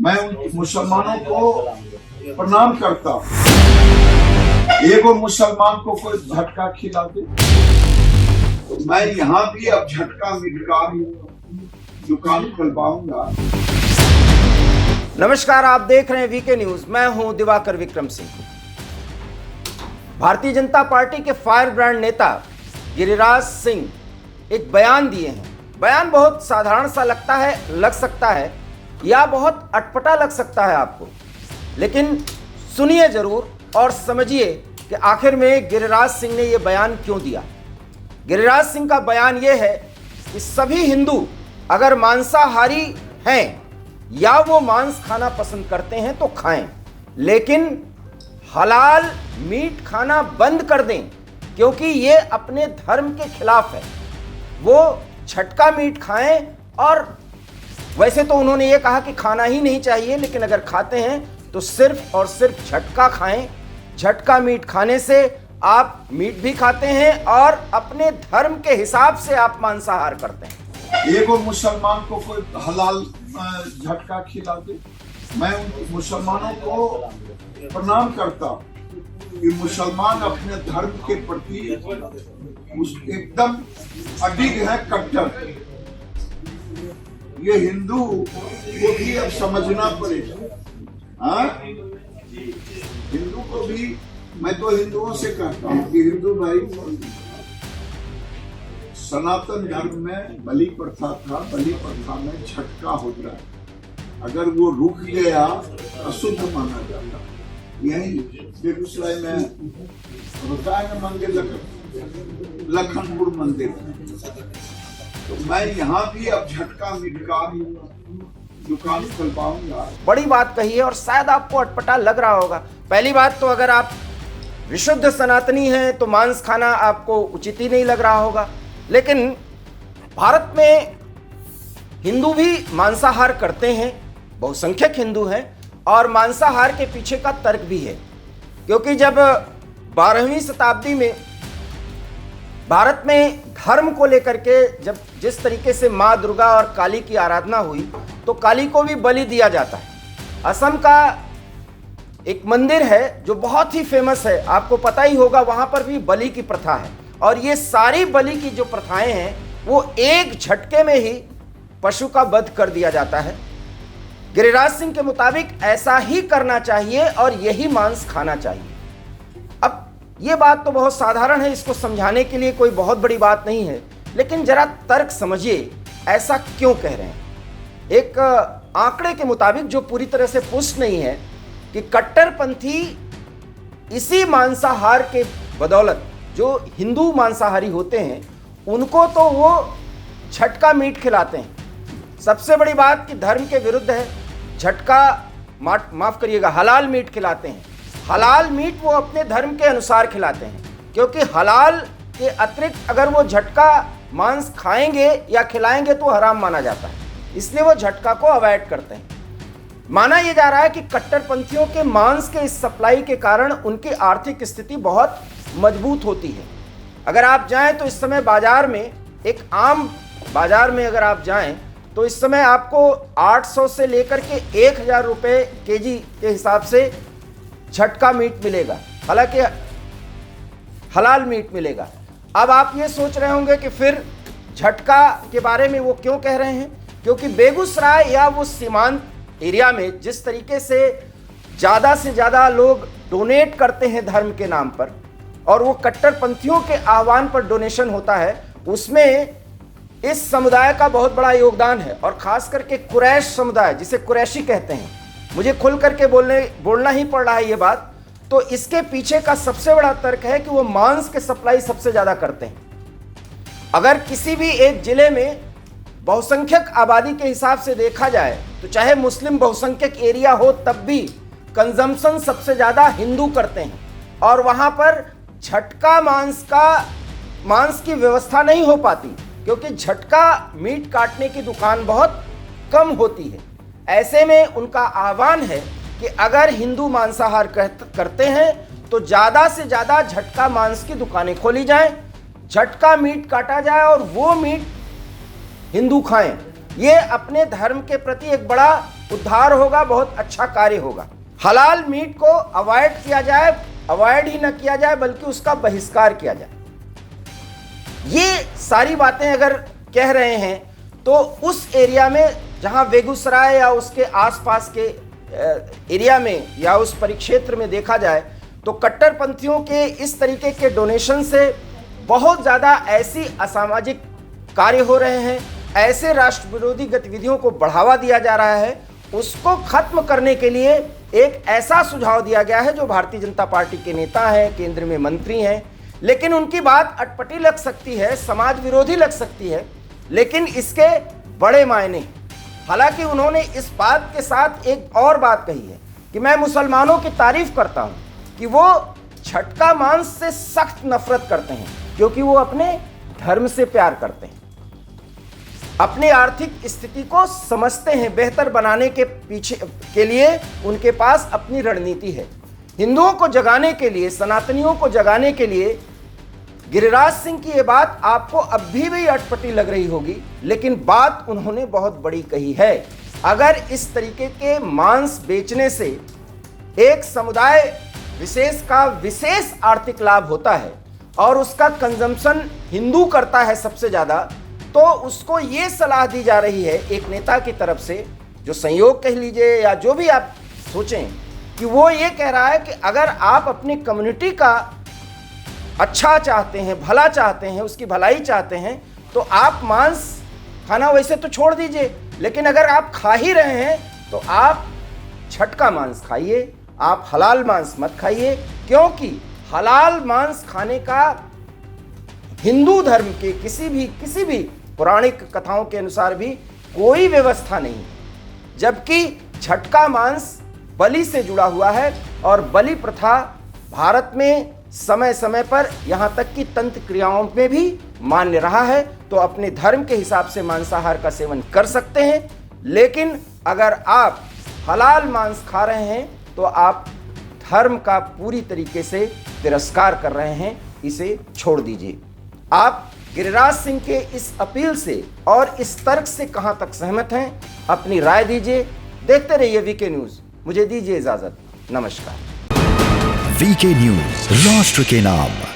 मैं उन मुसलमानों को प्रणाम करता हूँ। एगो मुसलमान को कोई झटका खिला दे तो मैं यहाँ भी अब झटका मिटका दुकान खुलवाऊंगा। नमस्कार, आप देख रहे हैं वीके न्यूज। मैं हूं दिवाकर विक्रम सिंह। भारतीय जनता पार्टी के फायर ब्रांड नेता गिरिराज सिंह एक बयान दिए हैं। बयान बहुत साधारण सा लग सकता है या बहुत अटपटा लग सकता है आपको, लेकिन सुनिए जरूर और समझिए कि आखिर में गिरिराज सिंह ने यह बयान क्यों दिया। गिरिराज सिंह का बयान यह है कि सभी हिंदू अगर मांसाहारी हैं या वो मांस खाना पसंद करते हैं तो खाएं, लेकिन हलाल मीट खाना बंद कर दें, क्योंकि ये अपने धर्म के खिलाफ है। वो झटका मीट खाएं, और वैसे तो उन्होंने ये कहा कि खाना ही नहीं चाहिए, लेकिन अगर खाते हैं तो सिर्फ और सिर्फ झटका खाएं। झटका मीट खाने से आप मीट भी खाते हैं और अपने धर्म के हिसाब से आप मांसाहार करते हैं। एगो मुसलमान को कोई हलाल झटका खिला दे, मैं उन मुसलमानों को प्रणाम करता हूँ कि मुसलमान अपने धर्म के प्रति एकदम अडिग है, कट्टर। ये हिंदू को भी अब समझना पड़ेगा। हाँ, हिंदू को भी, मैं तो हिंदुओं से कहता हूँ कि हिंदू भाई, सनातन धर्म में बलि प्रथा था, बलि प्रथा में झटका होता है। अगर वो रुक गया अशुद्ध माना जाता। यही बेगूसराय में होता है ना मंदिर, लखनपुर मंदिर। तो मैं यहाँ भी अब झटका मिटका दुकान खुलवाऊंगा। बड़ी बात कही है और शायद आपको अटपटा लग रहा होगा। पहली बात तो अगर आप विशुद्ध सनातनी हैं तो मांस खाना आपको उचित ही नहीं लग रहा होगा, लेकिन भारत में हिंदू भी मांसाहार करते हैं, बहुसंख्यक हिंदू हैं, और मांसाहार के पीछे का तर्क भी है। क्योंकि जब 12वीं शताब्दी में भारत में धर्म को लेकर के जब जिस तरीके से माँ दुर्गा और काली की आराधना हुई, तो काली को भी बलि दिया जाता है। असम का एक मंदिर है जो बहुत ही फेमस है, आपको पता ही होगा, वहां पर भी बलि की प्रथा है। और ये सारी बलि की जो प्रथाएं हैं वो एक झटके में ही पशु का वध कर दिया जाता है। गिरिराज सिंह के मुताबिक ऐसा ही करना चाहिए और यही मांस खाना चाहिए। अब ये बात तो बहुत साधारण है, इसको समझाने के लिए कोई बहुत बड़ी बात नहीं है, लेकिन जरा तर्क समझिए ऐसा क्यों कह रहे हैं। एक आंकड़े के मुताबिक जो पूरी तरह से पुष्ट नहीं है कि कट्टरपंथी इसी मांसाहार के बदौलत, जो हिंदू मांसाहारी होते हैं उनको तो वो झटका मीट खिलाते हैं। सबसे बड़ी बात कि धर्म के विरुद्ध है, झटका माफ करिएगा हलाल मीट खिलाते हैं। हलाल मीट वो अपने धर्म के अनुसार खिलाते हैं, क्योंकि हलाल के अतिरिक्त अगर वो झटका मांस खाएंगे या खिलाएंगे तो हराम माना जाता है, इसलिए वो झटका को अवॉइड करते हैं। माना यह जा रहा है कि कट्टरपंथियों के मांस के इस सप्लाई के कारण उनकी आर्थिक स्थिति बहुत मजबूत होती है। अगर आप जाएं तो इस समय बाजार में, एक आम बाजार में अगर आप जाएं तो इस समय आपको 800 से लेकर के 1000 रुपये केजी के हिसाब से झटका मीट मिलेगा, हालांकि हलाल मीट मिलेगा। अब आप ये सोच रहे होंगे कि फिर झटका के बारे में वो क्यों कह रहे हैं, क्योंकि बेगूसराय या वो सीमांत एरिया में जिस तरीके से ज़्यादा लोग डोनेट करते हैं धर्म के नाम पर, और वो कट्टरपंथियों के आह्वान पर डोनेशन होता है, उसमें इस समुदाय का बहुत बड़ा योगदान है। और खास करके कुरैश समुदाय, जिसे कुरैशी कहते हैं, मुझे खुल करके बोलना ही पड़ रहा है ये बात, तो इसके पीछे का सबसे बड़ा तर्क है कि वो मांस के सप्लाई सबसे ज़्यादा करते हैं। अगर किसी भी एक जिले में बहुसंख्यक आबादी के हिसाब से देखा जाए तो चाहे मुस्लिम बहुसंख्यक एरिया हो, तब भी कंजम्पशन सबसे ज़्यादा हिंदू करते हैं, और वहाँ पर झटका मांस की व्यवस्था नहीं हो पाती, क्योंकि झटका मीट काटने की दुकान बहुत कम होती है। ऐसे में उनका आह्वान है कि अगर हिंदू मांसाहार करते हैं तो ज़्यादा से ज़्यादा झटका मांस की दुकानें खोली जाएं, झटका मीट काटा जाए और वो मीट हिंदू खाएं। ये अपने धर्म के प्रति एक बड़ा उद्धार होगा, बहुत अच्छा कार्य होगा। हलाल मीट को अवॉइड किया जाए, अवॉइड ही न किया जाए बल्कि उसका बहिष्कार किया जाए। ये सारी बातें अगर कह रहे हैं तो उस एरिया में जहां बेगूसराय या उसके आसपास के एरिया में या उस परिक्षेत्र में देखा जाए तो कट्टरपंथियों के इस तरीके के डोनेशन से बहुत ज़्यादा ऐसी असामाजिक कार्य हो रहे हैं, ऐसे राष्ट्र विरोधी गतिविधियों को बढ़ावा दिया जा रहा है। उसको खत्म करने के लिए एक ऐसा सुझाव दिया गया है जो भारतीय जनता पार्टी के नेता हैं, केंद्र में मंत्री हैं, लेकिन उनकी बात अटपटी लग सकती है, समाज विरोधी लग सकती है, लेकिन इसके बड़े मायने। हालांकि उन्होंने इस बात के साथ एक और बात कही है कि मैं मुसलमानों की तारीफ करता हूं कि वो झटका मांस से सख्त नफरत करते हैं क्योंकि वो अपने धर्म से प्यार करते हैं, अपनी आर्थिक स्थिति को समझते हैं, बेहतर बनाने के पीछे के लिए उनके पास अपनी रणनीति है। हिंदुओं को जगाने के लिए, सनातनियों को जगाने के लिए गिरिराज सिंह की ये बात आपको अब भी अटपटी लग रही होगी, लेकिन बात उन्होंने बहुत बड़ी कही है। अगर इस तरीके के मांस बेचने से एक समुदाय विशेष का विशेष आर्थिक लाभ होता है और उसका कंजम्पशन हिंदू करता है सबसे ज़्यादा, तो उसको ये सलाह दी जा रही है एक नेता की तरफ से, जो संयोग कह लीजिए या जो भी आप सोचें, कि वो ये कह रहा है कि अगर आप अपनी कम्युनिटी का अच्छा चाहते हैं, भला चाहते हैं, उसकी भलाई चाहते हैं, तो आप मांस खाना वैसे तो छोड़ दीजिए, लेकिन अगर आप खा ही रहे हैं तो आप झटका मांस खाइए, आप हलाल मांस मत खाइए, क्योंकि हलाल मांस खाने का हिंदू धर्म के किसी भी पौराणिक कथाओं के अनुसार भी कोई व्यवस्था नहीं, जबकि झटका मांस बलि से जुड़ा हुआ है और बलि प्रथा भारत में समय समय पर यहाँ तक कि तंत्र क्रियाओं में भी मान्य रहा है। तो अपने धर्म के हिसाब से मांसाहार का सेवन कर सकते हैं, लेकिन अगर आप हलाल मांस खा रहे हैं तो आप धर्म का पूरी तरीके से तिरस्कार कर रहे हैं, इसे छोड़ दीजिए। आप गिरिराज सिंह के इस अपील से और इस तर्क से कहां तक सहमत हैं, अपनी राय दीजिए। देखते रहिए वीके न्यूज़। मुझे दीजिए इजाजत, नमस्कार। वीके न्यूज़, राष्ट्र के नाम।